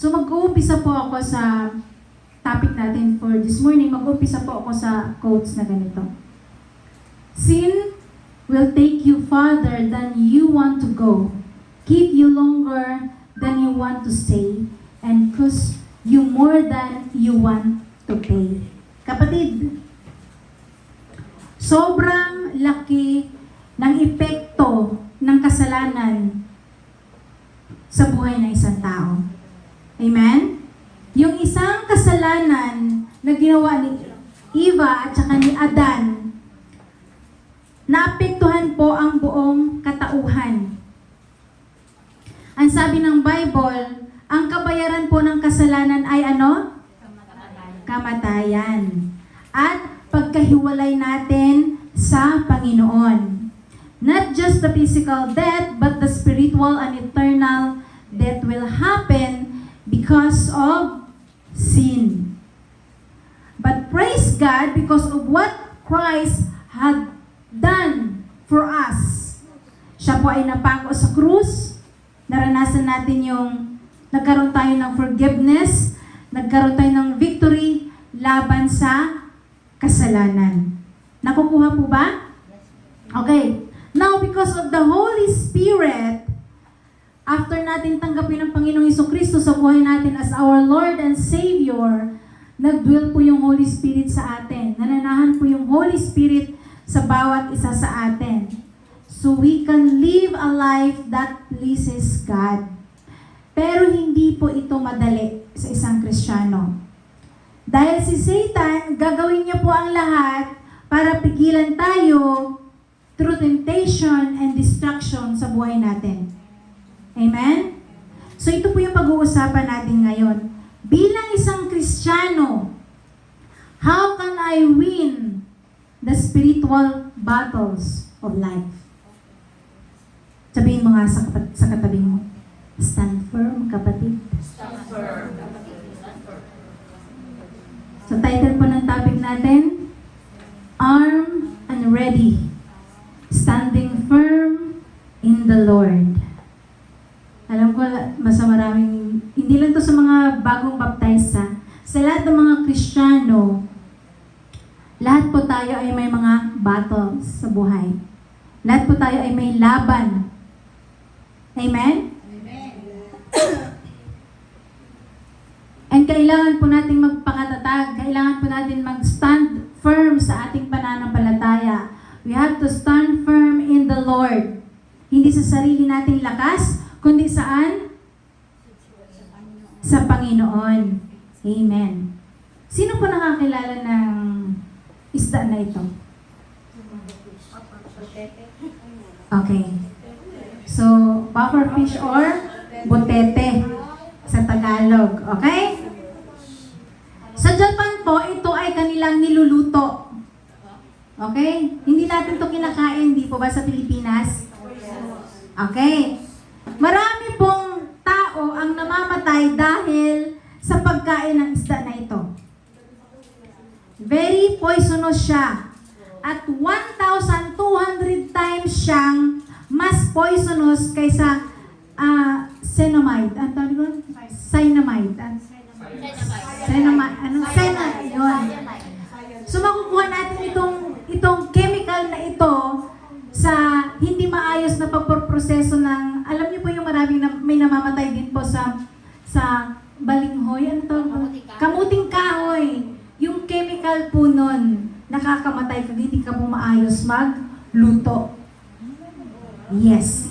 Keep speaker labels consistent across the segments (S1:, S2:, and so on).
S1: So mag-uumpisa po ako sa topic natin for this morning. Mag-uumpisa po ako sa quotes na ganito. Sin will take you farther than you want to go, keep you longer than you want to stay, and cost you more than you want to pay. Kapatid, sobrang laki ng epekto ng kasalanan sa buhay ng isang tao. Amen? Yung isang kasalanan na ginawa ni Eva at saka ni Adan, naapektuhan po ang buong katauhan. Ang sabi ng Bible, ang kabayaran po ng kasalanan ay ano? Kamatayan. At pagkahiwalay natin sa Panginoon. Not just the physical death, but the spiritual and eternal death will happen because of sin. But praise God because of what Christ had done for us. Siya po ay napako sa krus. Naranasan natin yung nagkaroon tayo ng forgiveness, nagkaroon tayo ng victory laban sa kasalanan. Nakukuha po ba? Okay. Now, because of the Holy Spirit, after natin tanggapin ang Panginoong Jesucristo sa buhay natin as our Lord and Savior, nag-dwell po yung Holy Spirit sa atin. Nananahan po yung Holy Spirit sa bawat isa sa atin. So we can live a life that pleases God. Pero hindi po ito madali sa isang Kristiyano. Dahil si Satan, gagawin niya po ang lahat para pigilan tayo through temptation and distraction sa buhay natin. Amen? So ito po yung pag-uusapan natin ngayon. Bilang isang Kristiyano, how can I win the spiritual battles of life? Sabihin mo nga sa katabi mo, stand firm, kapatid.
S2: Stand firm, kapatid. Stand firm.
S1: So title po ng topic natin, Armed and Ready. Standing firm in the Lord. Alam ko, maraming, hindi lang to sa mga bagong baptize sa lahat ng mga Kristiyano, lahat po tayo ay may mga battles sa buhay. Lahat po tayo ay may laban. Amen?
S2: Amen.
S1: And kailangan po natin magpakatatag, kailangan po natin mag-stand firm sa ating pananampalataya. We have to stand firm in the Lord. Hindi sa sarili nating lakas, kundi saan? Sa Panginoon. Amen. Sino po nakakilala ng isda na ito? Okay. So, pufferfish or butete sa Tagalog. Okay? Sa Japan po, ito ay kanilang niluluto. Okay? Hindi natin ito kinakain, di po ba sa Pilipinas? Okay. Marami pong tao ang namamatay dahil sa pagkain ng isda na ito. Very poisonous siya. At 1,200 times siyang mas poisonous kaysa cyanamide. Ang tawag ko? Cyanamide. Cyanamide. Yun. So makukuha natin itong chemical na ito sa hindi maayos na pagproseso ng, alam niyo po yung maraming may namamatay din po sa balinghoy, ano to? Kamuting kahoy. Yung chemical po nun, nakakamatay kag hindi ka po maayos magluto. Yes.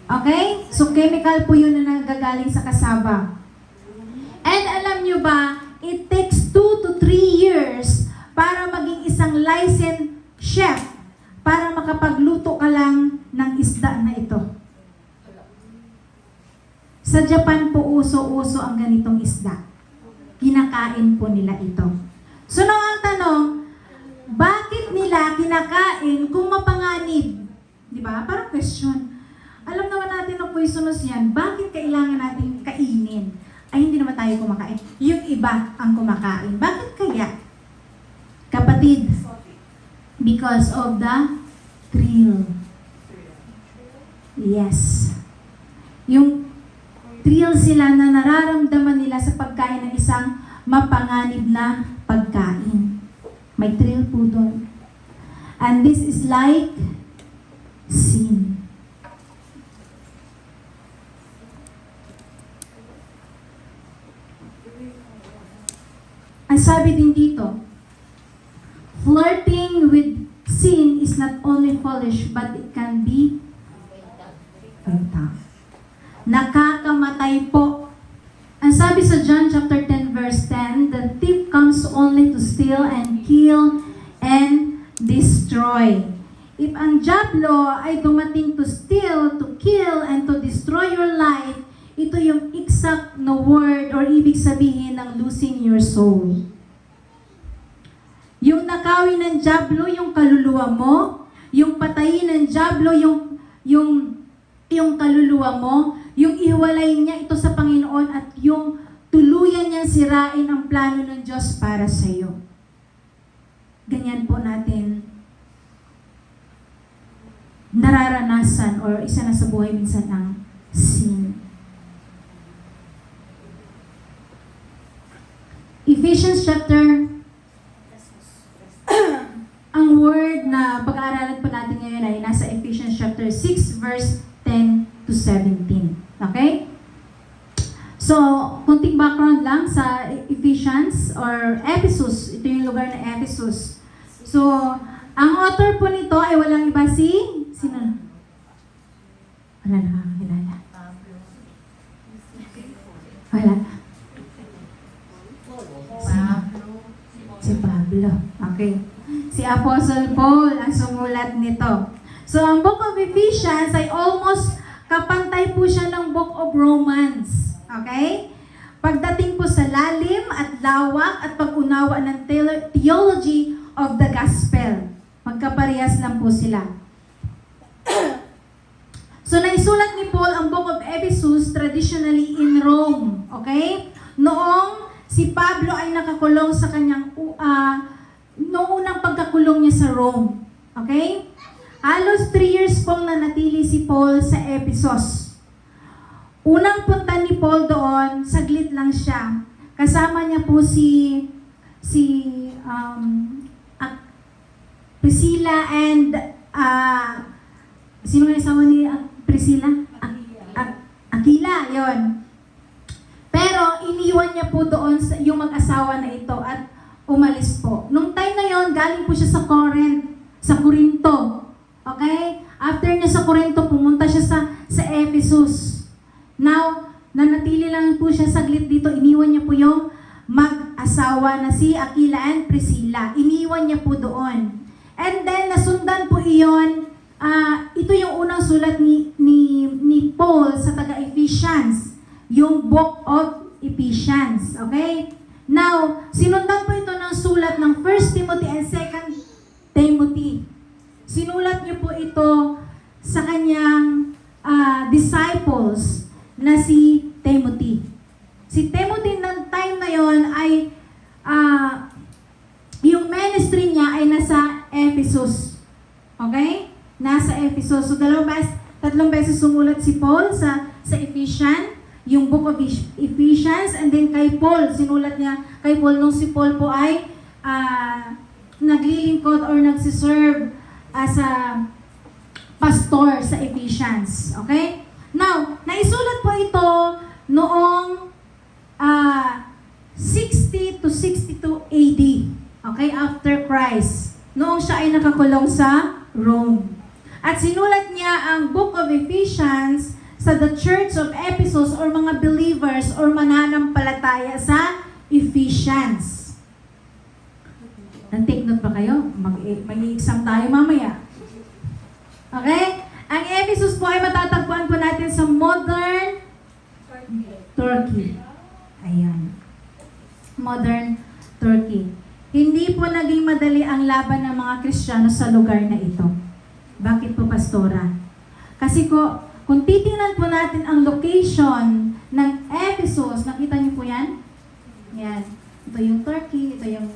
S1: Okay? So chemical po yun na nagagaling sa kasaba. And alam niyo ba, it takes 2 to 3 years para maging isang licensed chef para makapagluto ka lang ng isda na ito. Sa Japan po uso-uso ang ganitong isda. Kinakain po nila ito. So now ang tanong, bakit nila kinakain kung mapanganib? Di ba? Parang question. Alam naman natin na poisonous yan, bakit kailangan natin kainin? Ay, hindi naman tayo kumakain. Yung iba ang kumakain. Bakit kaya? Kapatid, because of the thrill. Yes. Yung thrill sila na nararamdaman nila sa pagkain ng isang mapanganib na pagkain. May thrill po doon. And this is like sin. Ang sabi din dito, flirting with sin is not only foolish, but it can be fatal. Nakakamatay po. Ang sabi sa John chapter 10 verse 10, the thief comes only to steal and kill and destroy. If ang diablo ay dumating to steal, to kill, and to destroy your life, ito yung exact na word or ibig sabihin ng losing your soul. Yung nakawin ng diablo, yung kaluluwa mo, yung patayin ng diablo, yung kaluluwa mo, yung ihiwalay niya ito sa Panginoon at yung tuluyan niyang sirain ang plano ng Diyos para sa iyo. Ganyan po natin nararanasan or isa na sa buhay minsan ang sin. Ephesians chapter ang word na pag-aaralan po natin ngayon ay nasa Ephesians chapter 6 verse 10 to 17. Okay? So, kunting background lang sa Ephesians or Ephesus. Ito yung lugar na Ephesus. So, ang author po nito ay walang iba sino? Wala nakakakilala. Wala. Si Pablo. Okay. Si Apostle Paul ang sumulat nito. So, ang Book of Ephesians ay almost kapantay po siya ng Book of Romans. Okay? Pagdating po sa lalim at lawak at pag-unawa ng theology of the gospel. Magkaparehas lang po sila. So, naisulat ni Paul ang Book of Ephesus traditionally in Rome. Okay? Noong si Pablo ay nakakulong sa kanyang noong unang pagkakulong niya sa Rome. Okay? Halos 3 years pong nanatili si Paul sa Ephesus. Unang punta ni Paul doon, saglit lang siya. Kasama niya po si Priscilla and sino nga asawa ni Priscilla? Aquila, yon. Pero iniwan niya po doon yung mag-asawa na ito at umalis po. Nung time na yon, galing po siya sa Corinto. Okay? After niya sa Corinto, pumunta siya sa Ephesus. Now, nanatili lang po siya saglit dito. Iniwan niya po yung mag-asawa na si Aquila and Priscilla. Iniwan niya po doon. And then, nasundan po iyon. Ito yung unang sulat ni Paul sa taga-Ephesians. Yung Book of Ephesians. Okay? Now, sinundan po ito ng sulat ng 1 Timothy and 2 Timothy. Sinulat niyo po ito sa kanyang disciples na si Timothy. Si Timothy ng time na yon ay yung ministry niya ay nasa Ephesus. Okay? Nasa Ephesus. So, tatlong beses sumulat si Paul sa Ephesians, yung Book of Ephesians, and then kay Paul, sinulat niya kay Paul nung si Paul po ay naglilingkod or nagsiserve as a pastor sa Ephesians. Okay? Now, naisulat po ito noong 60 to 62 AD. Okay? After Christ. Noong siya ay nakakulong sa Rome. At sinulat niya ang Book of Ephesians sa the Church of Ephesus or mga believers or mananampalataya sa Ephesians. Nag-take note ba kayo? Mag-i-exam tayo mamaya. Okay? Ang Ephesus po ay matatagpuan po natin sa modern Turkey. Ayan. Modern Turkey. Hindi po naging madali ang laban ng mga Kristiyano sa lugar na ito. Bakit po, Pastora? Kasi kung titingnan po natin ang location ng Ephesus, nakita niyo po yan? Yan. Ito yung Turkey, ito yung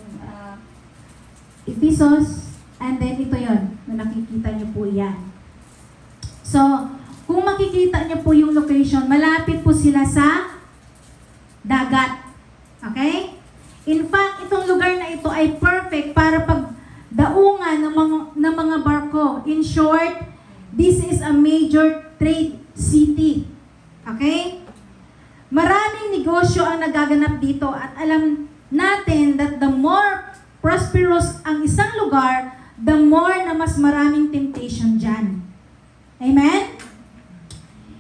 S1: Ephesus, and then ito yon. Nakikita niyo po yan. So, kung makikita niyo po yung location, malapit po sila sa dagat. Okay? In fact, itong lugar na ito ay perfect para pagdaungan ng mga barko. In short, this is a major trade city. Okay? Maraming negosyo ang nagaganap dito at alam natin that the more prosperous ang isang lugar, the more na mas maraming temptation dyan. Amen?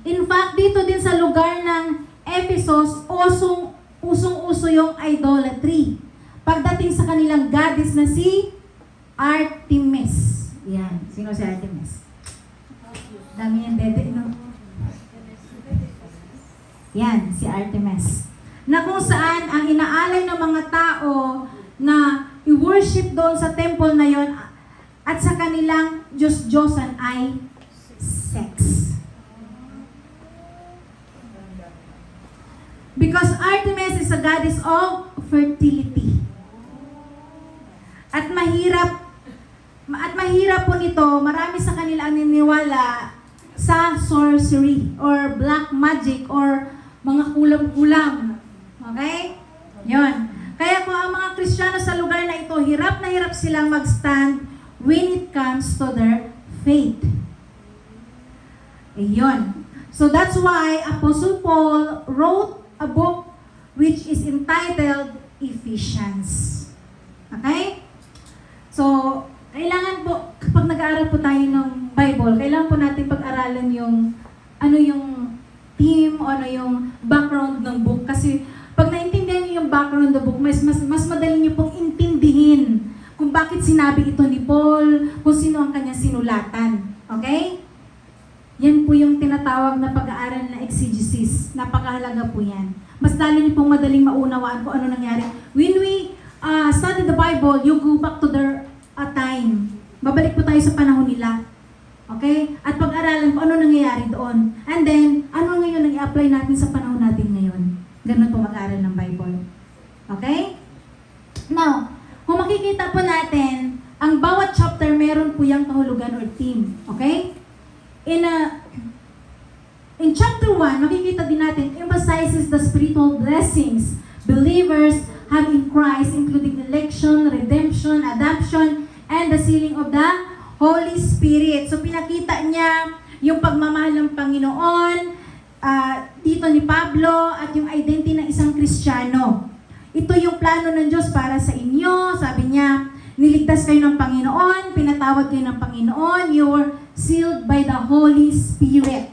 S1: In fact, dito din sa lugar ng Ephesus, usong-uso yung idolatry. Pagdating sa kanilang goddess na si Artemis. Yan. Sino si Artemis? Dami yung dede, no? Yan, si Artemis. Na kung saan ang inaalay ng mga tao na i-worship doon sa temple na yon at sa kanilang Diyos-Diyosan ay sex. Because Artemis is a goddess of fertility. At mahirap po nito, marami sa kanila ang niniwala sa sorcery or black magic or mga kulam-kulam. Okay? Yon. Kaya kung ang mga Kristiyano sa lugar na ito, hirap na hirap silang mag-stand when it comes to their faith. Ayun. So that's why Apostle Paul wrote a book which is entitled Ephesians. Okay? So, kailangan po, kapag nag-aaral po tayo ng Bible, kailangan po natin pag-aralan yung ano yung theme o ano yung background ng book. Kasi pag naintindihan niyo yung background ng book, mas madali niyo pong intindihin kung bakit sinabi ito ni Paul, kung sino ang kanyang sinulatan. Okay? Yan po yung tinatawag na pag-aaral na exegesis. Napakahalaga po yan. Mas lalo niyo pong madaling maunawaan kung ano nangyari. When we study the Bible, you go back to their time. Babalik po tayo sa panahon nila. Okay? At pag-aralan kung ano nangyayari doon. And then, ano ngayon ang i-apply natin sa panahon natin ngayon. Ganun po mag-aaral ng Bible. Okay? Now, kung makikita po natin, ang bawat chapter meron po yung kahulugan or theme. Okay? In chapter 1, makikita din natin, emphasizes the spiritual blessings believers have in Christ, including election, redemption, adoption, and the sealing of the Holy Spirit. So pinakita niya yung pagmamahal ng Panginoon dito ni Pablo at yung identity ng isang Kristiyano. Ito yung plano ng Diyos para sa inyo. Sabi niya, niligtas kayo ng Panginoon, pinatawad kayo ng Panginoon, you were sealed by the Holy Spirit.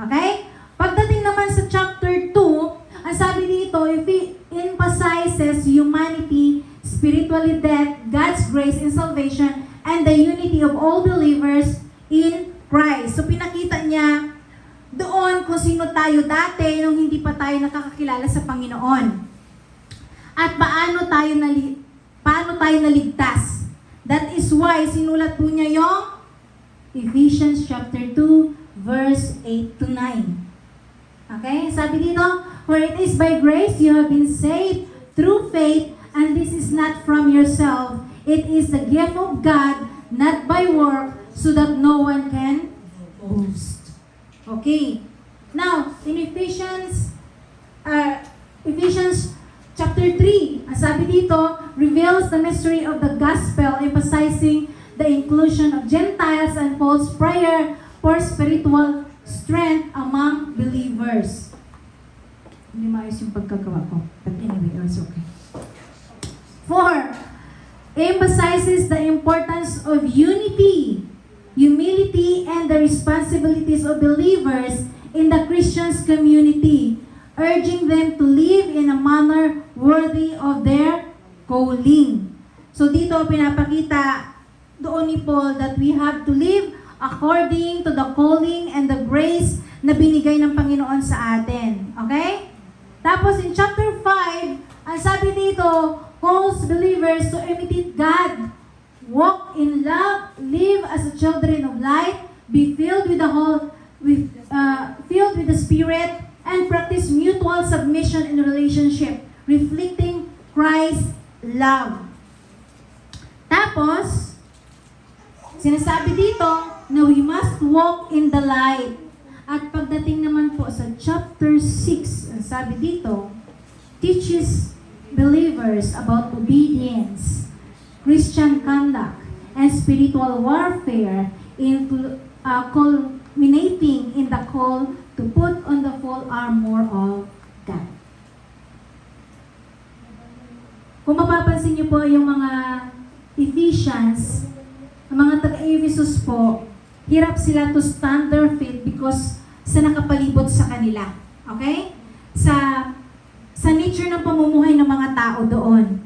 S1: Okay? Pagdating naman sa chapter 2, ang sabi dito, if it emphasizes humanity, spiritually death, God's grace and salvation, and the unity of all believers in Christ. So pinakita niya doon kung sino tayo dati nung hindi pa tayo nakakakilala sa Panginoon. At paano tayo naligtas. That is why sinulat po niya yung Ephesians chapter 2 verse 8 to 9. Okay? Sabi dito, for it is by grace you have been saved through faith, and this is not from yourself. It is the gift of God, not by work, so that no one can boast. Okay. Now, in Ephesians chapter 3, ang sabi dito, reveals the mystery of the gospel, emphasizing the inclusion of Gentiles and false prayer for spiritual strength among believers. Hindi maayos yung pagkagawa ko. But anyway, it's okay. 4. Emphasizes the importance of unity, humility, and the responsibilities of believers in the Christian's community, urging them to live in a manner worthy of their calling. So dito pinapakita doon ni Paul that we have to live according to the calling and the grace na binigay ng Panginoon sa atin. Okay? Tapos in chapter 5, ang sabi dito, calls believers to imitate God, walk in love, live as children of light, be filled with filled with the Spirit, and practice mutual submission in relationship, reflecting Christ's love. Tapos, sinasabi dito na we must walk in the light At pagdating naman po sa chapter 6, ang sabi dito, teaches believers about obedience, Christian conduct, and spiritual warfare, culminating in the call to put on the full armor of God. Kung mapapansin niyo po yung mga Ephesians, ang mga taga-Ephesus po, hirap sila to stand their feet because sa nakapalibot sa kanila. Okay? Sa nature ng pamumuhay ng mga tao doon.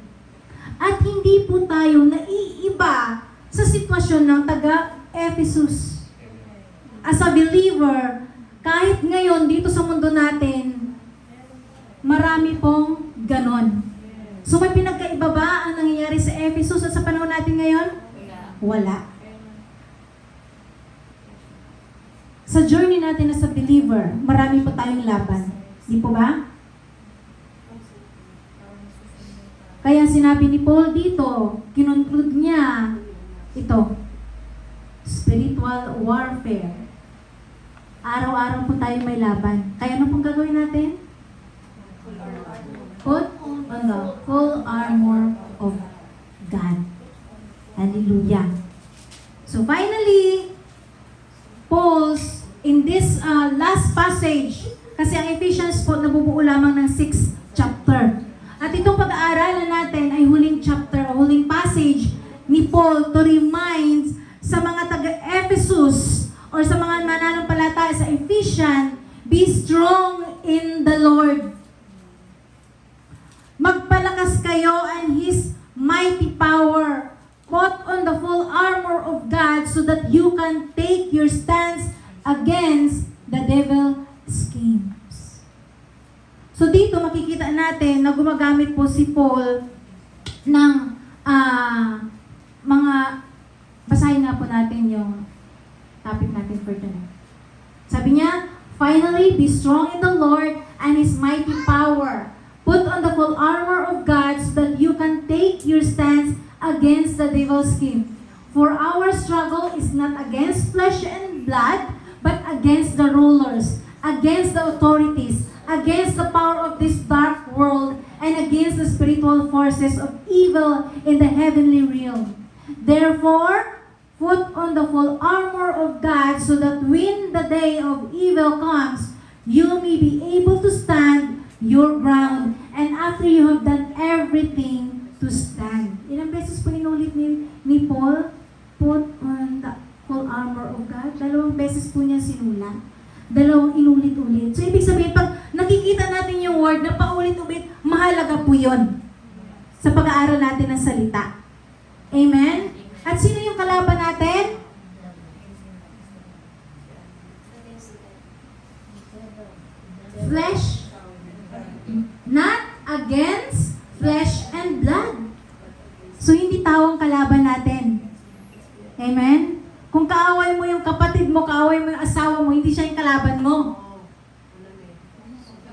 S1: At hindi po tayo naiiba sa sitwasyon ng taga-Ephesus. As a believer, kahit ngayon dito sa mundo natin, marami pong ganon. So may pinagkaiba ba ang nangyayari sa Ephesus at sa panahon natin ngayon? Wala. Sa journey natin as a believer, marami po tayong laban. Di po ba? Kaya sinabi ni Paul dito, kinunclude niya ito, spiritual warfare. Araw-araw po tayo may laban. Kaya ano pong gagawin natin? Put on the full armor of God. Hallelujah. So finally, Paul's, in this last passage, kasi ang Ephesians po nabubuo lamang ng 6 chapter. At itong pag-aaralan natin ay huling chapter o huling passage ni Paul to remind sa mga taga-Ephesus or sa mga mananampalataya sa Ephesians, be strong in the Lord. Magpalakas kayo and His mighty power. Put on the full armor of God so that you can take your stance against the devil's schemes. So dito makikita natin na gumagamit po si Paul ng mga, basahin nga po natin yung topic natin for tonight. Sabi niya, finally, be strong in the Lord and His mighty power. Put on the full armor of God so that you can take your stance against the devil's scheme. For our struggle is not against flesh and blood, but against the rulers, against the authorities, against the power of this dark world, and against the spiritual forces of evil in the heavenly realm. Therefore, put on the full armor of God so that when the day of evil comes, you may be able to stand your ground, and after you have done everything, to stand. Ilang beses po inulit ni Paul, put on the full armor of God. 2 beses po niya sinulat. 2 inulit-ulit. So, ibig sabihin, pag nakikita natin yung word na paulit-ulit, mahalaga po yun sa pag-aaral natin ng salita. Amen? At sino yung kalaban natin? Flesh. Not against flesh and blood. So, hindi tao ang kalaban natin. Amen? Kung kaaway mo yung kapatid mo, kaaway mo yung asawa mo, hindi siya yung kalaban mo.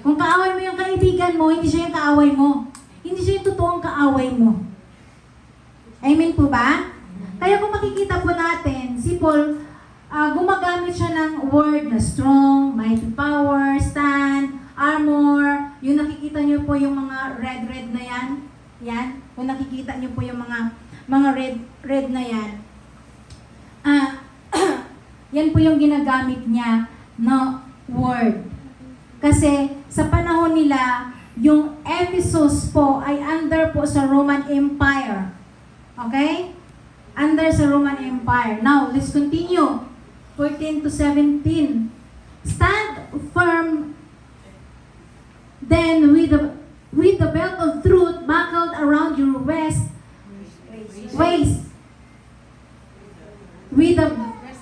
S1: Kung kaaway mo yung kaibigan mo, hindi siya yung kaaway mo. Hindi siya yung totoong kaaway mo. Amen po ba? Kaya kung makikita po natin, si Paul, gumagamit siya ng word na strong, mighty power, stand, armor. Yung nakikita niyo po yung mga red na yan. Yan. Kung nakikita niyo po yung mga red na yan. Yan po yung ginagamit niya na word. Kasi sa panahon nila, yung Ephesus po ay under po sa Roman Empire. Okay? Under sa Roman Empire. Now, let's continue. 14 to 17. Stand firm then with the belt of truth buckled around your waist, with the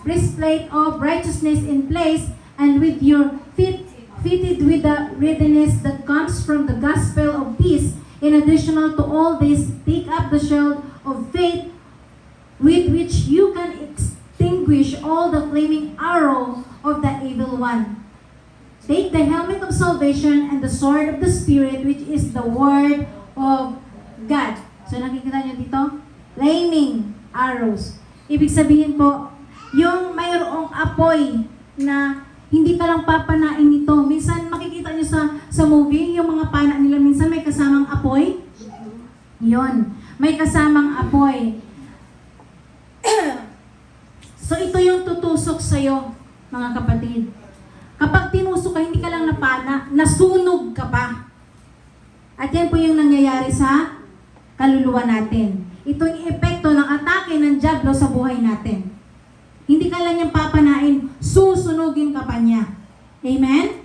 S1: breastplate of righteousness in place, and with your feet fitted with the readiness that comes from the gospel of peace. In addition to all this, take up the shield of faith with which you can extinguish all the flaming arrows of the evil one. Take the helmet of salvation and the sword of the Spirit, which is the word of God. So nakikita nyo dito? Flaming arrows. Ibig sabihin po, yung mayroong apoy na Hindi ka lang papanain nito. Minsan makikita nyo sa movie, yung mga pana nila minsan may kasamang apoy. Yon, may kasamang apoy. So ito yung tutusok sa'yo, mga kapatid. Kapag tinusok ka, hindi ka lang napana, nasunog ka pa. At yan po yung nangyayari sa kaluluwa natin. Ito yung epekto ng atake ng dyablo sa buhay natin. Hindi ka lang niyang papanain, susunugin ka pa niya. Amen?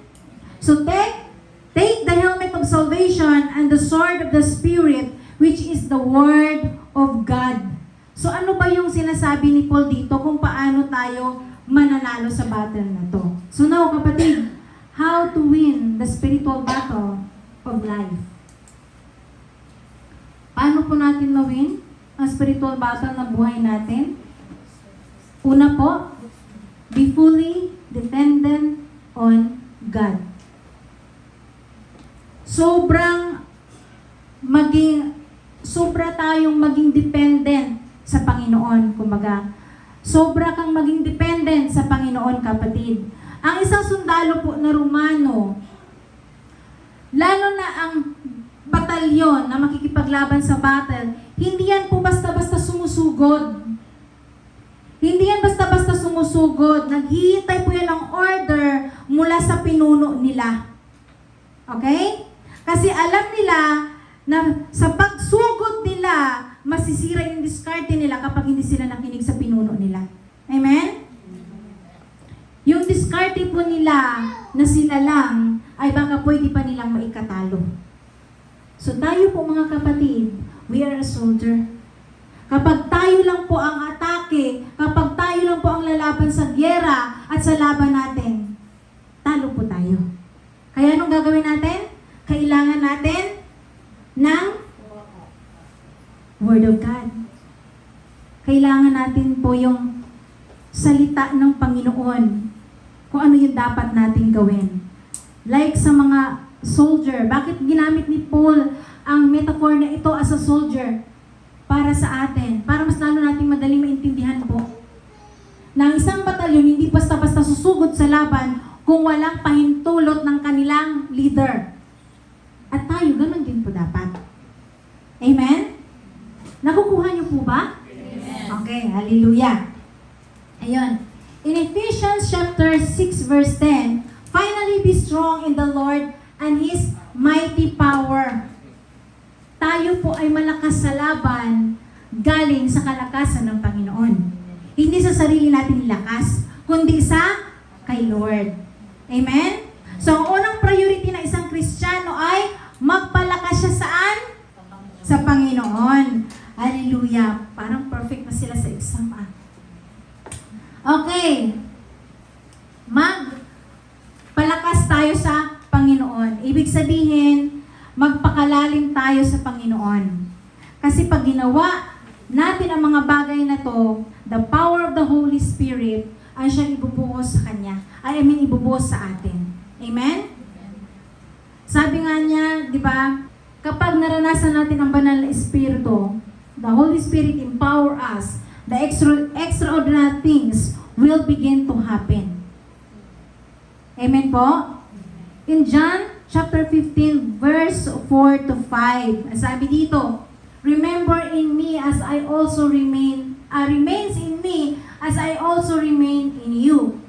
S1: So take the helmet of salvation and the sword of the Spirit, which is the Word of God. So ano ba yung sinasabi ni Paul dito kung paano tayo mananalo sa battle na to? So now, kapatid, how to win the spiritual battle of life? Paano po natin na-win ang spiritual battle ng buhay natin? Una po, be fully dependent on God. Sobra tayong maging dependent sa Panginoon, kumbaga. Sobra kang maging dependent sa Panginoon, kapatid. Ang isang sundalo po na Romano, lalo na ang batalyon na makikipaglaban sa battle, hindi yan po basta-basta sumusugod. Hindi yan basta-basta sumusugod. Naghihintay po yan ng order mula sa pinuno nila. Okay? Kasi alam nila na sa pagsugod nila, masisira yung diskarte nila kapag hindi sila nakinig sa pinuno nila. Amen? Yung diskarte po nila na sila lang, ay baka pwede pa nilang maikatalo. So tayo po mga kapatid, we are a soldier. Kapag tayo lang po ang atake, kapag tayo lang po ang lalaban sa gyera at sa laban natin, talo po tayo. Kaya anong gagawin natin? Kailangan natin ng Word of God. Kailangan natin po yung salita ng Panginoon kung ano yung dapat natin gawin. Like sa mga soldier, bakit ginamit ni Paul ang metaphor na ito as a soldier? Para sa atin, para mas lalo natin madaling maintindihan po na ang isang batalyon hindi basta-basta susugod sa laban kung walang pahintulot ng kanilang leader. At tayo, ganun din po dapat. Amen? Nakukuha niyo po ba?
S2: Amen.
S1: Okay, hallelujah. Ayun. In Ephesians chapter 6 verse 10, finally be strong in the Lord and His mighty power. Tayo po ay malakas sa laban galing sa kalakasan ng Panginoon. Hindi sa sarili natin lakas, kundi sa kay Lord. Amen? So, ang unang priority ng isang Kristiyano ay magpalakas siya saan? Sa Panginoon. Hallelujah. Parang perfect na sila sa exam, ah. Okay. Magpalakas tayo sa Panginoon. Ibig sabihin, magpakalalim tayo sa Panginoon. Kasi pag ginawa natin ang mga bagay na to, the power of the Holy Spirit ay siyang ibubuhos sa Kanya. Ibubuhos sa atin. Amen? Sabi nga niya, di ba, kapag naranasan natin ang banal na Espiritu, the Holy Spirit empower us, the extraordinary things will begin to happen. Amen po? In John chapter 15, verse 4 to 5. Sabi dito, remember in me as I also remains in me as I also remain in you.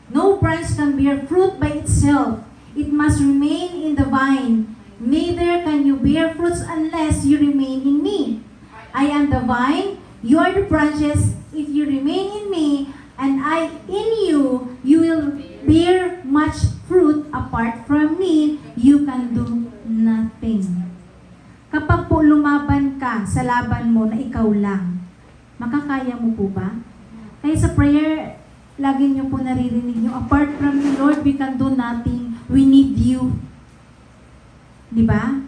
S1: No branch can bear fruit by itself. It must remain in the vine. Neither can you bear fruits unless you remain in me. I am the vine, you are the branches. If you remain in me, and I in you, you will bear much fruit. Apart from me, you can do nothing. Kapag po lumaban ka sa laban mo na ikaw lang, makakaya mo po ba? Kaya sa prayer, lagi niyo po naririnig niyo, apart from you, Lord, we can do nothing. We need you. Di ba?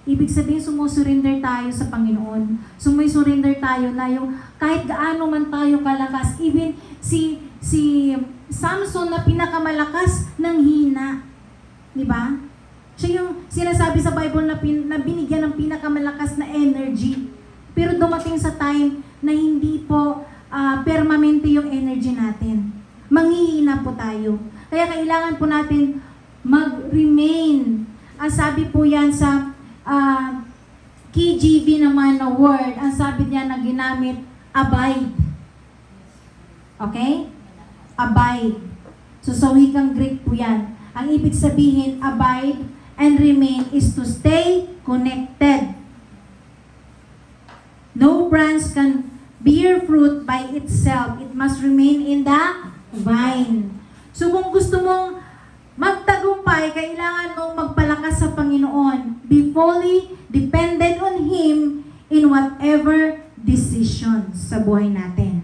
S1: Ibig sabihin, sumusurrender tayo sa Panginoon. Sumusurrender tayo na yung kahit gaano man tayo kalakas, even si Samson na pinakamalakas ng hina. Di ba? Siya yung sinasabi sa Bible na binigyan ng pinakamalakas na energy. Pero dumating sa time na hindi po permanente yung energy natin. Manghihina po tayo. Kaya kailangan po natin mag-remain. Ang sabi po yan sa KJV naman na word, ang sabi niya na ginamit, abide. Okay? Abide. So sa wikang Greek po yan. Ang ibig sabihin, abide and remain is to stay connected. No branch can bear fruit by itself. It must remain in the vine. So kung gusto mong magtagumpay, kailangan mong magpalakas sa Panginoon. Be fully dependent on Him in whatever decisions sa buhay natin.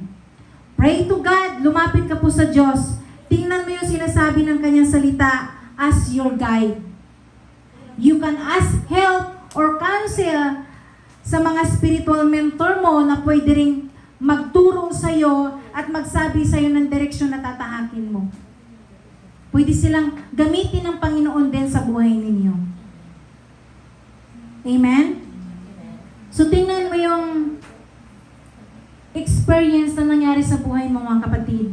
S1: Pray to God. Lumapit ka po sa Diyos. Tingnan mo yung sinasabi ng kanyang salita as your guide. You can ask help or counsel sa mga spiritual mentor mo na pwede ring magturo sa'yo at magsabi sa'yo ng direksyon na tatahakin mo. Pwede silang gamitin ng Panginoon din sa buhay ninyo. Amen? So tingnan mo yung experience na nangyari sa buhay mo, mga kapatid.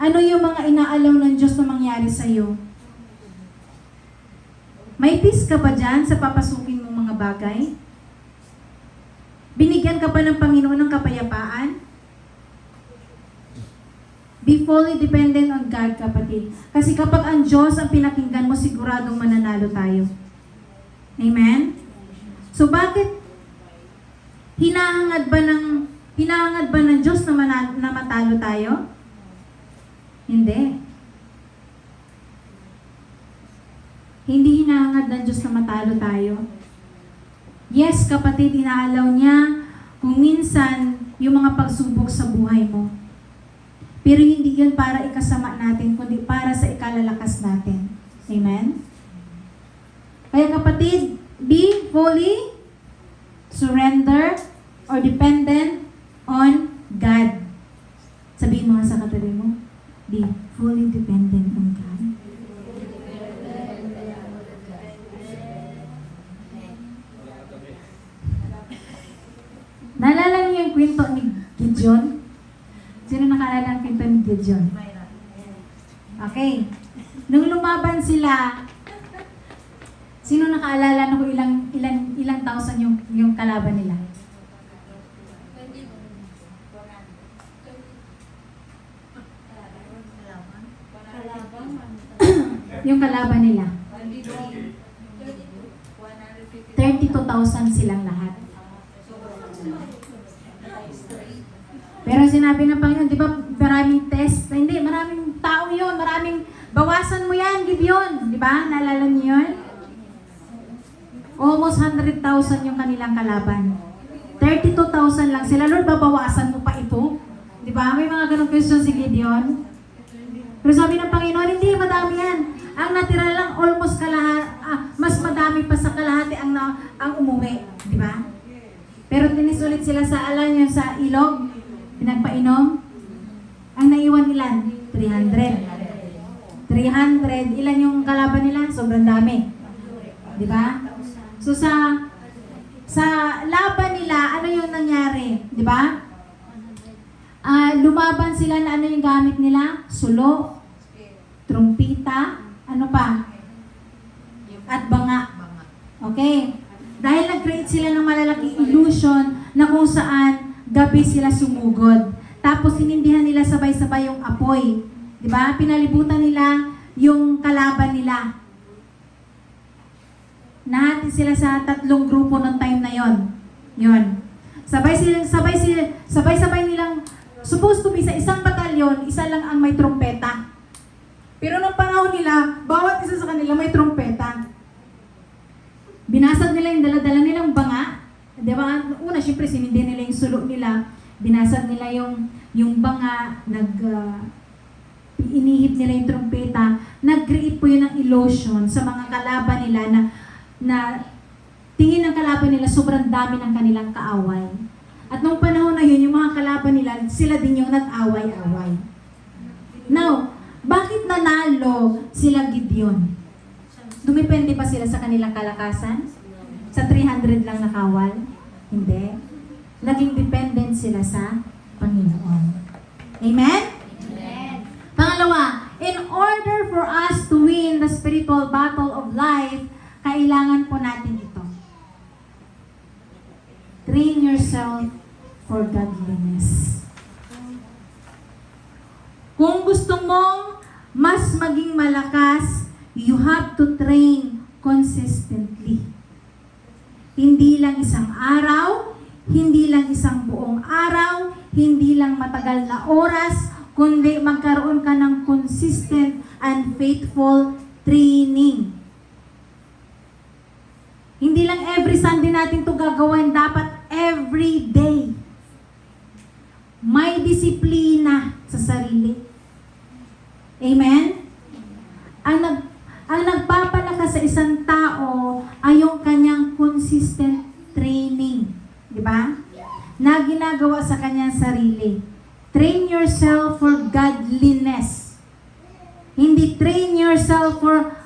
S1: Ano yung mga inaalaw ng Diyos na mangyari sa'yo? May peace ka ba dyan sa papasukin mong mga bagay? Binigyan ka ba ng Panginoon ng kapayapaan? Be fully dependent on God, kapatid. Kasi kapag ang Diyos ang pinakinggan mo, siguradong mananalo tayo. Amen? So bakit hinahangad ba ng Diyos na matalo tayo? Hindi. Hindi hinahangad ng Diyos na matalo tayo. Yes, kapatid, inaalaw niya kung minsan yung mga pagsubok sa buhay mo. Pero hindi yun para ikasama natin, kundi para sa ikalalakas natin. Amen? Kaya kapatid, be fully surrender or dependent on God. Sabihin mo nga sa katabi mo, be fully dependent on God. Naalala niyo yung kwento ni Gideon? Sino nakaalala ang kwento ni Gideon? Okay. Nung lumaban sila, sino nakaalala na kung ilang thousand yung kalaban nila? Yung kalaban nila. 32,000 silang lahat. Pero sinabi ng Panginoon, di ba maraming test? Hindi, maraming tao yun, maraming bawasan mo yan, Gideon. Di ba? Naalala niyo yun? Almost 100,000 yung kanilang kalaban. 32,000 lang sila. Lord, babawasan mo pa ito? Di ba? May mga ganong question si Gideon. Pero sabi ng Panginoon, hindi, madami yan. Ang natira lang, almost mas madami pa sa kalahati ang umuwi. Di ba? Pero tinis ulit sila sa sa ilog. Pinagpainom. Ang naiwan ilan? 300. 300. Ilan yung kalaban nila? Sobrang dami. Di ba? So sa laban nila, ano yung nangyari? Di ba? Lumaban sila na ano yung gamit nila? Sulo, trumpita, ano pa? At banga. Okay. Dahil nag-create sila ng malalaking illusion na kung saan gabi sila sumugod. Tapos sinindihan nila sabay-sabay yung apoy. Diba? Pinalibutan nila yung kalaban nila. Nahati sila sa 3 grupo ng time na yon. Yon. Sabay-sabay nilang supposed to be sa isang batalyon, isa lang ang may trompeta. Pero nung panahon nila, bawat isa sa kanila may trompeta. Binasag nila yung dala-dala nilang banga. Diba? Una, syempre, sinindi nila yung sulok nila. Binasag nila yung banga. Inihip nila yung trumpeta. Nag-create po yun ng illusion sa mga kalaban nila na tingin ng kalaban nila sobrang dami ng kanilang kaaway. At nung panahon na yun, yung mga kalaban nila, sila din yung nag-away-away. Now, bakit nanalo sila Gideon? Dumipende pa sila sa kanilang kalakasan? Sa 300 lang nakawal? Hindi. Naging dependent sila sa Panginoon. Amen?
S2: Amen.
S1: Pangalawa, in order for us to win the spiritual battle of life, kailangan po natin ito. Train yourself for godliness. Kung gusto mong mas maging malakas, you have to train consistently. Hindi lang isang araw, hindi lang isang buong araw, hindi lang matagal na oras, kundi magkaroon ka ng consistent and faithful training. Hindi lang every Sunday natin ito gagawin, dapat every day. May disiplina sa sarili. Amen? Ang nagpapalakas sa isang tao ay yung kanyang consistent training. Di ba? Na ginagawa sa kanyang sarili. Train yourself for godliness. Hindi train yourself for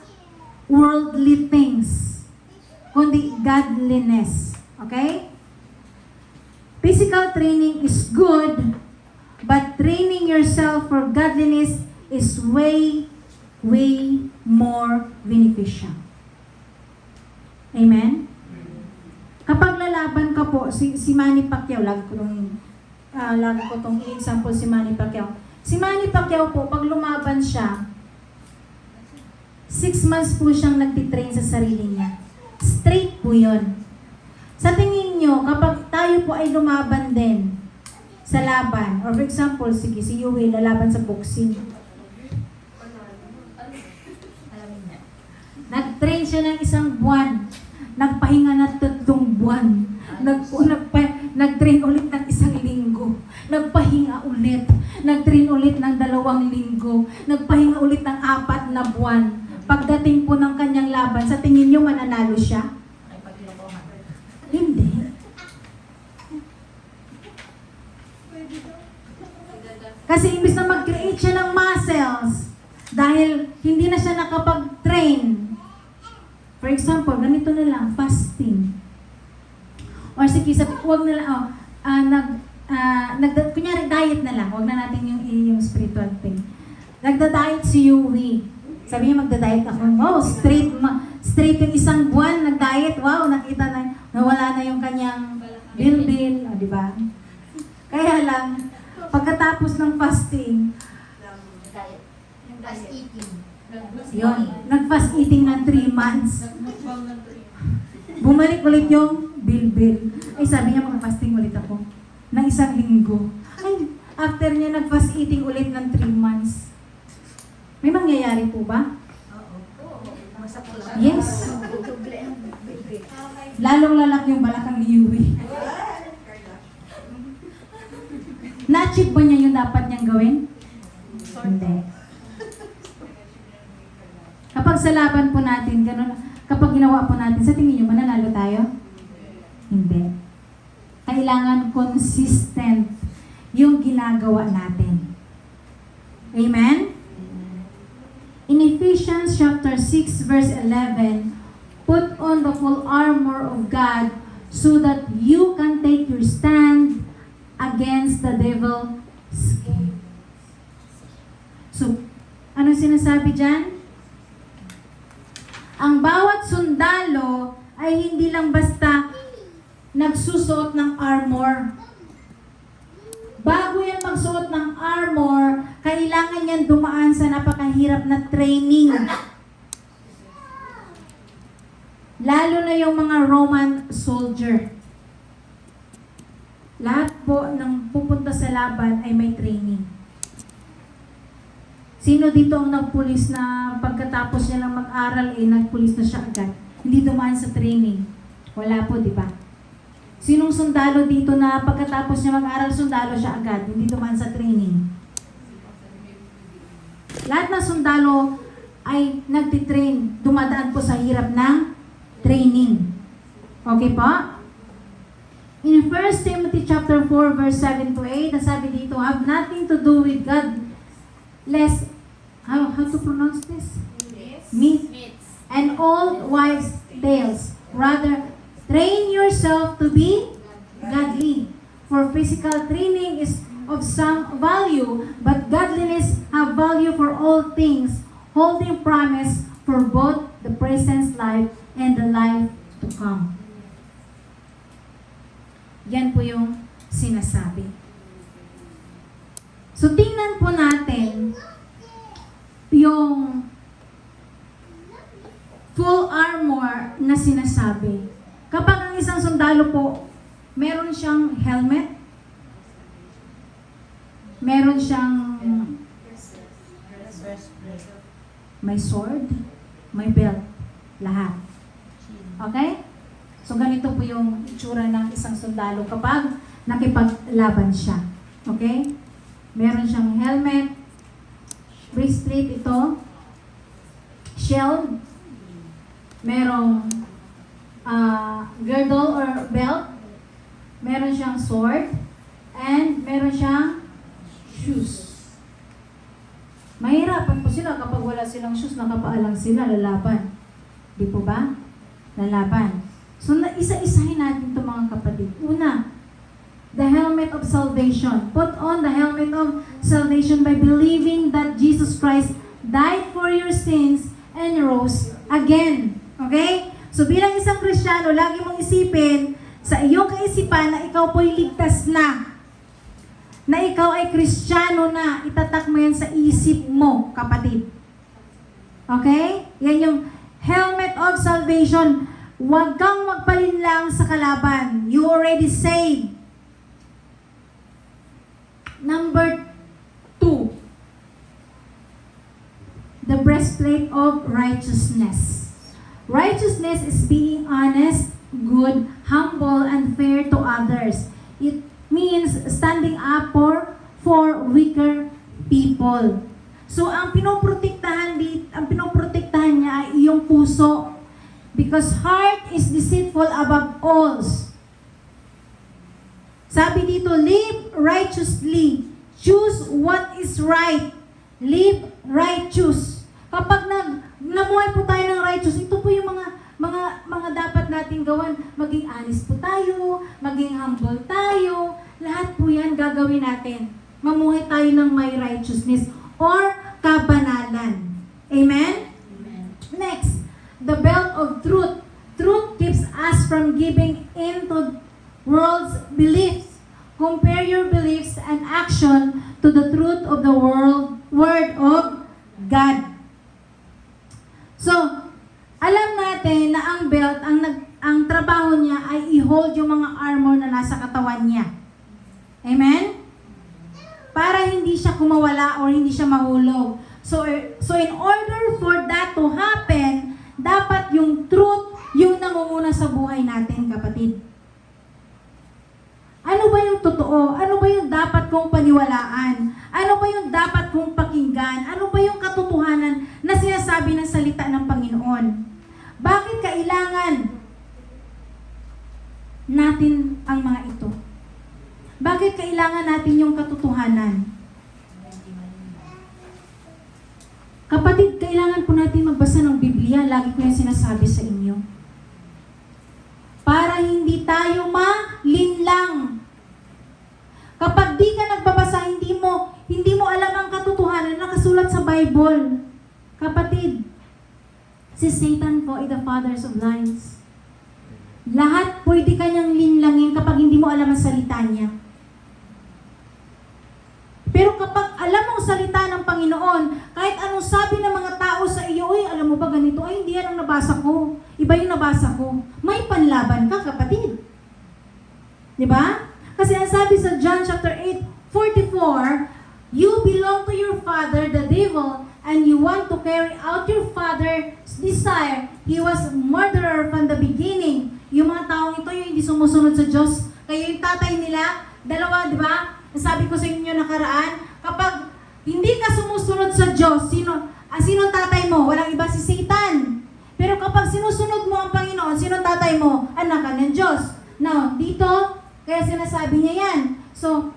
S1: worldly things, kundi godliness. Okay? Physical training is good, but training yourself for godliness is way more beneficial. Amen? Kapag lalaban ka po, si Manny Pacquiao, lagi ko itong example si Manny Pacquiao. Si Manny Pacquiao po, pag lumaban siya, 6 months po siyang nagtitrain sa sarili niya. Straight po yun. Sa tingin nyo, kapag tayo po ay lumaban din sa laban, or for example, sige, si Yui lalaban sa boxing. Nag-train siya ng 1 buwan. Nagpahinga na 3 buwan. Nag-train ulit ng 1 linggo. Nagpahinga ulit. Nag-train ulit ng 2 linggo. Nagpahinga ulit ng 4 na buwan. Pagdating po ng kanyang laban, sa tingin nyo mananalo siya? Hindi. Kasi imbis na mag-create siya ng muscles, dahil hindi na siya nakapag-train. For example, ganito na lang, fasting. Or sige, huwag na lang, kunyari diet na lang, huwag na natin yung spiritual thing. Nagda-diet si Yui. Sabi niya, magda-diet ako. Oh, straight yung 1 buwan, nag-diet. Wow, nakita na, nawala na yung kanyang bil-bil. O, di ba? Kaya lang, pagkatapos ng fasting,
S2: Fast eating.
S1: yun, nag-fast eating ng 3 months. Bumalik ulit yung bil-bil. Ay, sabi niya, mag-fasting ulit ako. Ng 1 linggo. Ay, after niya nag-fast eating ulit ng 3 months. May mangyayari po ba? Yes. Lalong lalaki yung balakang ni Yui. Na-achieve ba niya yung dapat niyang gawin? Hindi. Kapag sa laban po natin, ganun, kapag ginawa po natin, sa tingin niyo, mananalo tayo? Hindi. Kailangan consistent yung ginagawa natin. Amen? In Ephesians chapter 6 verse 11, put on the full armor of God so that you can take your stand against the devil's scheme. So, ano sinasabi dyan? Ang bawat sundalo ay hindi lang basta nagsusuot ng armor. Bago yan magsuot ng armor, kailangan yan dumaan sa napakahirap na training. Lalo na yung mga Roman soldier. Lahat po ng pupunta sa laban ay may training. Sino dito ang nagpulis na pagkatapos niya lang mag-aral, nagpulis na siya agad? Hindi dumaan sa training. Wala po, di ba? Sinong sundalo dito na pagkatapos niya mag-aral, sundalo siya agad, hindi dumaan sa training? Lahat ng sundalo ay nagtitrain, dumadaan po sa hirap ng training. Okay po? In 1 Timothy chapter 4 verse 7 to 8, nasabi dito, have nothing to do with God, lest, how to pronounce this? Myth. And old wives' tales. Rather, train yourself to be godly. For physical training is of some value, but godliness have value for all things, holding promise for both the present life and the life to come. Yan po yung sinasabi. So, tingnan po natin yung full armor na sinasabi. Kapag ang isang sundalo po, meron siyang helmet, meron siyang may sword, may belt, lahat. Okay? So, ganito po yung itsura ng isang sundalo kapag nakipaglaban siya. Okay? Meron siyang helmet, breastplate ito, shield, merong girdle or belt, meron siyang sword, and meron siyang shoes. Mahirapan po sila kapag wala silang shoes, nakapaalang sila, lalaban. Di po ba? Lalaban. So, isa-isahin natin ito mga kapatid. Una, the helmet of salvation. Put on the helmet of salvation by believing that Jesus Christ died for your sins and rose again. Okay? So, bilang isang Kristiyano, lagi mong isipin sa iyong kaisipan na ikaw po'y ligtas na. Na ikaw ay Kristiyano na, itatak mo yan sa isip mo, kapatid. Okay? Yan yung helmet of salvation. Huwag kang magpalinlang sa kalaban. You already saved. Number 2, the breastplate of righteousness. Righteousness is being honest, good, humble, and fair to others. It means standing up for weaker people. So, ang pinoprotektahan niya ay iyong puso. Because heart is deceitful above all. Sabi dito, live righteously. Choose what is right. Live righteous. Kapag namuhay po tayo ng righteous, ito po yung mga dapat nating gawin. Maging honest po tayo, maging humble tayo. Lahat po yan gagawin natin. Mamuhay tayo ng may righteousness or kabanalan. Amen?
S2: Amen.
S1: Next, the belt of truth. Truth keeps us from giving in to world's beliefs. Compare your beliefs and action to the truth of the word of God. So, alam natin na ang belt, ang trabaho niya ay i-hold yung mga armor na nasa katawan niya. Amen? Para hindi siya kumawala or hindi siya mahulog. So in order for that to happen, dapat yung truth yung nangunguna sa buhay natin, kapatid. Ano ba yung totoo? Ano ba yung dapat kong paniwalaan? Ano ba yung dapat kong pakinggan? Ano ba yung katotohanan na sinasabi ng salita ng Panginoon? Bakit kailangan natin ang mga ito? Bakit kailangan natin yung katotohanan? Kapatid, kailangan po natin magbasa ng Biblia. Lagi ko yung sinasabi sa inyo. Para hindi tayo malinlang. Kapag di ka nagbabasa, hindi mo alam ang katotohanan na nakasulat sa Bible. Kapatid, si Satan po ay the fathers of lies. Lahat pwede kanyang linlangin kapag hindi mo alam ang salita niya. Pero kapag alam mo ang salita ng Panginoon, kahit anong sabi ng mga tao sa iyo, "Uy, alam mo ba ganito? Ay, hindi yan ang nabasa ko. Iba yung nabasa ko." May panlaban ka, kapatid. Di ba? Kasi ang sabi sa John chapter 8:44, "You belong to your father, the devil, and you want to carry out your father's desire. He was murderer from the beginning." Yung mga taong ito, yung hindi sumusunod sa Diyos. Kaya yung tatay nila, dalawa, di ba? Sabi ko sa inyo nakaraan, kapag hindi ka sumusunod sa Diyos, sino tatay mo? Walang iba, si Satan. Pero kapag sinusunod mo ang Panginoon, sino tatay mo? Anak ka ng Diyos. Now, dito, kaya sinasabi niya yan. So,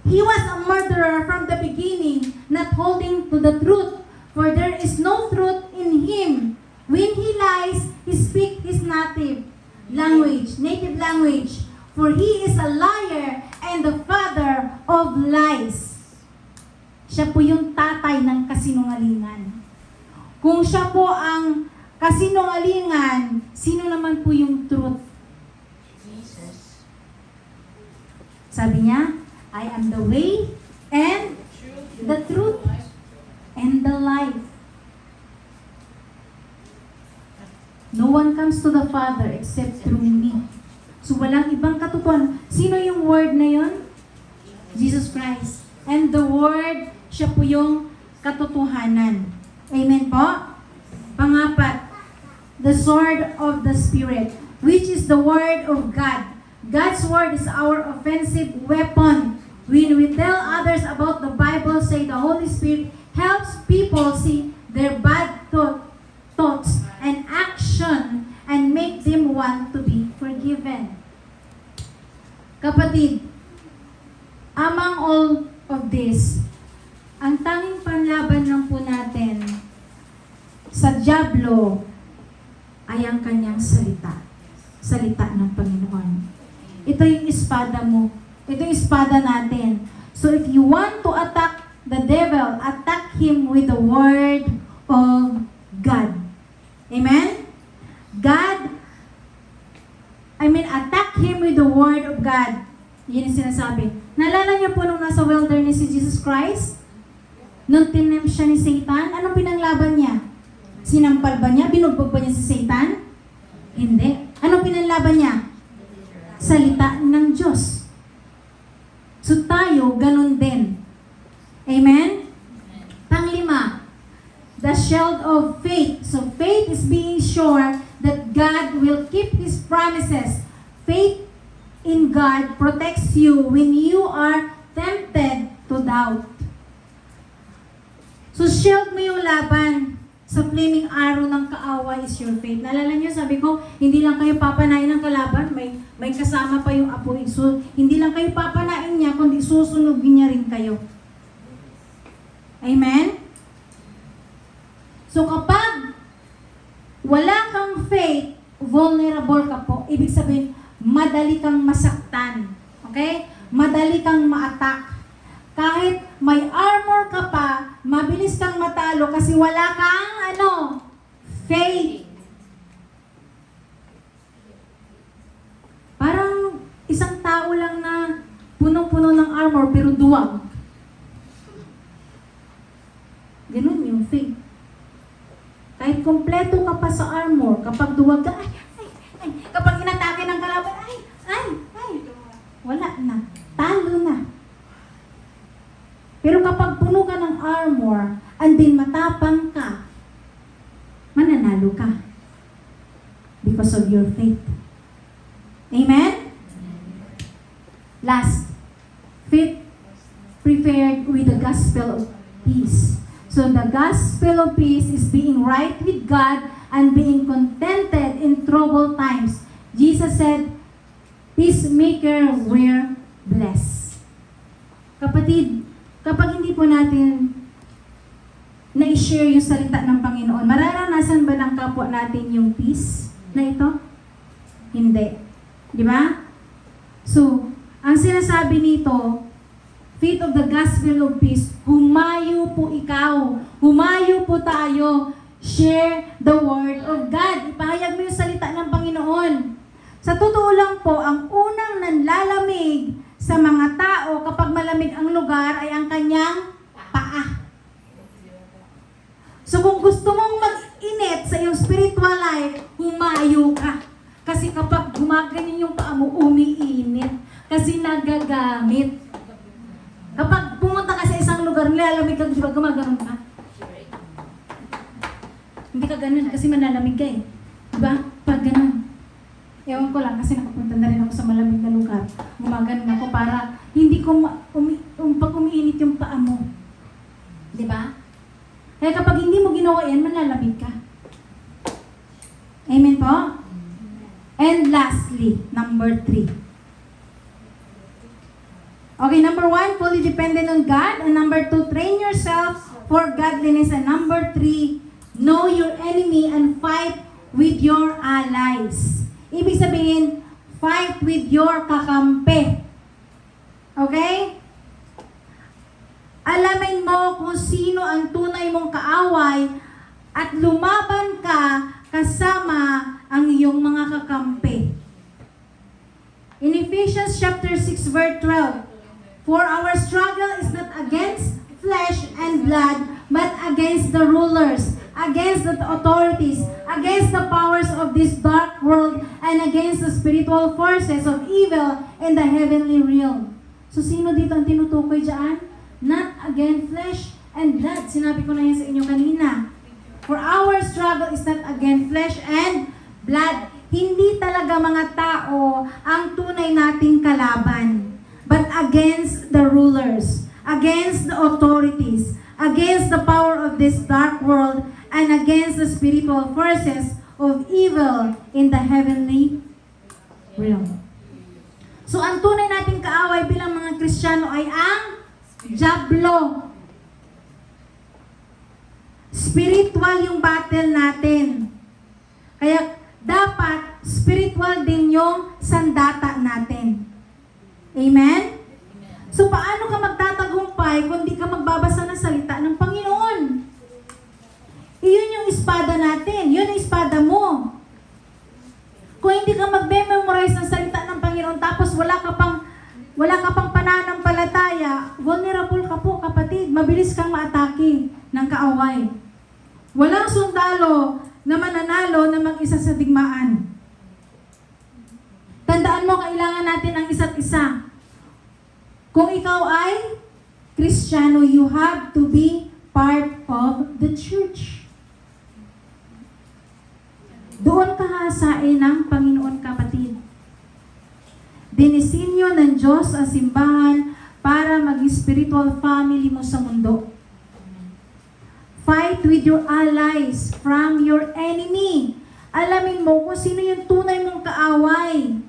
S1: he was a murderer from the beginning, not holding to the truth, for there is no truth in him. When he lies, he speaks his native language. For he is a liar and the father of lies. Siya po yung tatay ng kasinungalingan. Kung siya po ang kasinungalingan, sino naman po yung truth?
S2: Jesus.
S1: Sabi niya, I am the way and the truth and the life. No one comes to the Father except through me. So walang ibang katotohanan. Sino yung word na yun? Jesus Christ. And the word, siya po yung katotohanan. Amen po? Pangapat, the sword of the Spirit, which is the word of God. God's word is our offensive weapon. When we tell others about the Bible, say the Holy Spirit helps people see their bad thoughts and action and make them want to be forgiven. Kapatid, among all of this, ang tanging panlaban lang po natin sa dyablo ay ang kanyang salita. Salita ng Panginoon. Ito yung espada mo. Ito yung espada natin. So if you want to attack the devil, attack him with the word of God. Amen? Attack him with the word of God. Yun yung sinasabi. Naalala niyo po nung nasa wilderness si Jesus Christ? Nung tinempt siya ni Satan, anong pinanglaban niya? Sinampal ba niya? Binugbog ba niya si Satan? Hindi. Anong pinanglaban niya? Salita ng Diyos. So tayo, ganun din. Amen? Panglima, the shield of faith. So faith is being sure that God will keep His promises. Faith in God protects you when you are tempted to doubt. So shield mo yung laban sa flaming arrow ng kaaway is your faith. Naalala niyo, sabi ko, hindi lang kayo papanain ng kalaban, may kasama pa yung apoy. So hindi lang kayo papanain niya, kundi susunugin niya rin kayo. Amen? So kapag wala kang faith, vulnerable ka po. Ibig sabihin, madali kang masaktan. Okay? Madali kang ma-attack. Kahit may armor ka pa, mabilis kang matalo kasi wala kang faith. Parang isang tao lang na punong-puno ng armor pero duwag. Ganun yung faith. Kahit kompleto ka pa sa armor, kapag duwag ka, kapag inatake ng kalaban, wala na. Talo na. Pero kapag puno ka ng armor, and then matapang ka, mananalo ka. Because of your faith. Amen? Last, faith prepared with the gospel of peace. So the gospel of peace is being right with God and being contented in troubled times. Jesus said, peacemaker were blessed. Kapatid, kapag hindi po natin na-share yung salita ng Panginoon, mararanasan ba ng kapwa natin yung peace na ito? Hindi. Di ba? So, ang sinasabi nito, faith of the gospel of peace, humayo po ikaw, humayo po tayo, share the word of God. Ipahayag mo yung salita ng Panginoon. Sa totoo lang po, ang unang nanlalamig sa mga tao kapag malamig ang lugar ay ang kanyang paa. So kung gusto mong mag-init sa iyong spiritual life, humayo ka. Kasi kapag gumaganyan yung paa mo, umiinit. Kasi nagagamit. Kapag pumunta ka sa isang lugar, nilalamig ka, di ba gumaganon ka? Hindi ka ganun kasi manalamig ka eh. Diba? Pag ganun. Ewan ko lang kasi nakapunta na rin ako sa malamig na lugar. Gumaganon ako para hindi ko pag umiinit yung paa mo. Diba? Kaya kapag hindi mo ginawa yan, manalamig ka. Amen po? And lastly, number 3. Okay, number 1, fully dependent on God. And number 2, train yourself for godliness. And number 3, know your enemy and fight with your allies. Ibig sabihin, fight with your kakampi. Okay? Alamin mo kung sino ang tunay mong kaaway at lumaban ka kasama ang iyong mga kakampi. In Ephesians chapter 6 verse 12, for our struggle is not against flesh and blood, but against the rulers, against the authorities, against the powers of this dark world, and against the spiritual forces of evil in the heavenly realm. So sino dito ang tinutukoy dyan? Not against flesh and blood. Sinabi ko na yan sa inyo kanina. For our struggle is not against flesh and blood. Hindi talaga mga tao ang tunay nating kalaban, but against the rulers, against the authorities, against the power of this dark world, and against the spiritual forces of evil in the heavenly realm. So ang tunay nating kaaway bilang mga Kristiyano ay ang diablo. Spiritual yung battle natin. Kaya dapat spiritual din yung sandata natin. Amen? So paano ka magtatagumpay kung di ka magbabasa ng salita ng Panginoon? Iyon yung espada natin. Yun ang espada mo. Kung hindi ka magme-memorize ng salita ng Panginoon tapos wala ka pang pananampalataya, vulnerable ka po, kapatid. Mabilis kang maatake ng kaaway. Walang sundalo na mananalo na mag-isa sa digmaan. Tandaan mo, kailangan natin ang isa't isa. Kung ikaw ay Kristiyano, you have to be part of the church. Doon ka hasain ng Panginoon, kapatid. Dinisinyo ng Diyos ang simbahan para maging spiritual family mo sa mundo. Fight with your allies from your enemy. Alamin mo kung sino yung tunay mong kaaway.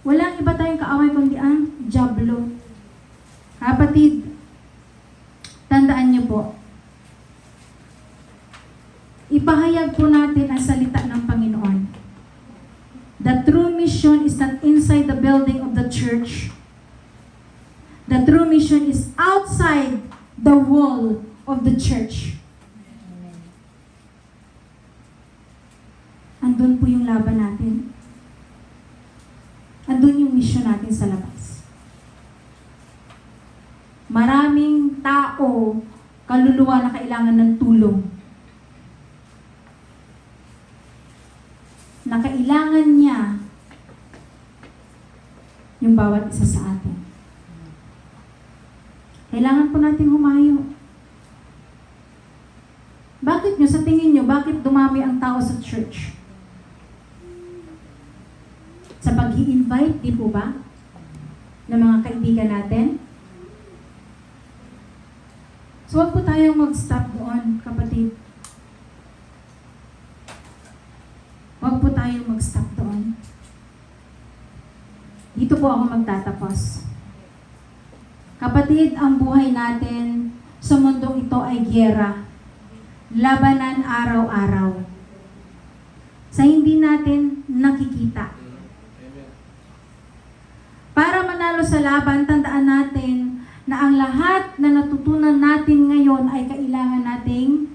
S1: Walang iba tayong kaaway kundi ang diablo. Kapatid, tandaan niyo po, ipahayag po natin ang salita ng Panginoon. The true mission is not inside the building of the church. The true mission is outside the wall of the church. Andun po yung laban natin. Andun yung mission natin sa labas. Maraming tao, kaluluwa na kailangan ng tulong. Na kailangan niya yung bawat isa sa atin. Kailangan po natin humayo. Bakit nyo, sa tingin nyo, bakit dumami ang tao sa church? Sa pag-i-invite, di po ba? Ng mga kaibigan natin? So, wag po tayong mag-stop doon, kapatid. Wag po tayong mag-stop doon. Dito po ako magtatapos. Kapatid, ang buhay natin sa mundong ito ay giyera. Labanan araw-araw. Sa hindi natin nakikita. Para manalo sa laban, tandaan natin na ang lahat na natutunan natin ngayon ay kailangan nating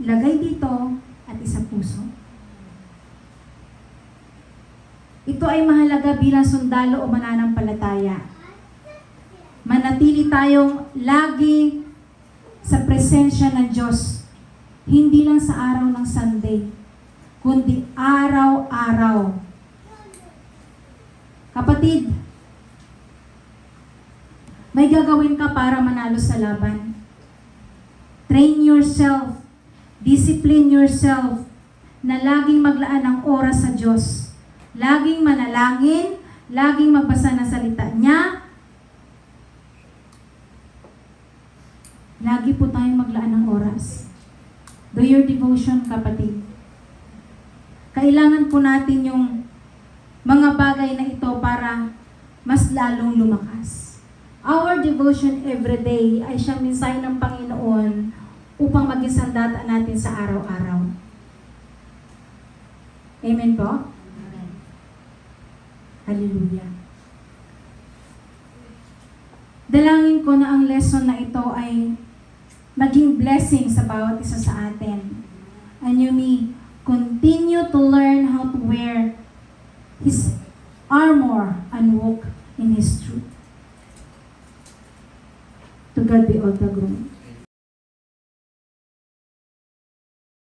S1: ilagay dito at isa puso. Ito ay mahalaga bilang sundalo o mananampalataya. Manatili tayong lagi sa presensya ng Diyos. Hindi lang sa araw ng Sunday, kundi araw-araw. Kapatid, may gagawin ka para manalo sa laban. Train yourself, discipline yourself, na laging maglaan ng oras sa Diyos. Laging manalangin, laging magbasa ng salita niya. Lagi po tayong maglaan ng oras. Do your devotion, kapatid. Kailangan po natin yung mga bagay na ito para mas lalong lumakas. Our devotion every day ay siyang mensahe ng Panginoon upang maging sandata natin sa araw-araw. Amen po? Amen. Hallelujah. Dalangin ko na ang lesson na ito ay maging blessing sa bawat isa sa atin. And you may continue to learn how to wear His armor and walk in His truth. To God be all the glory.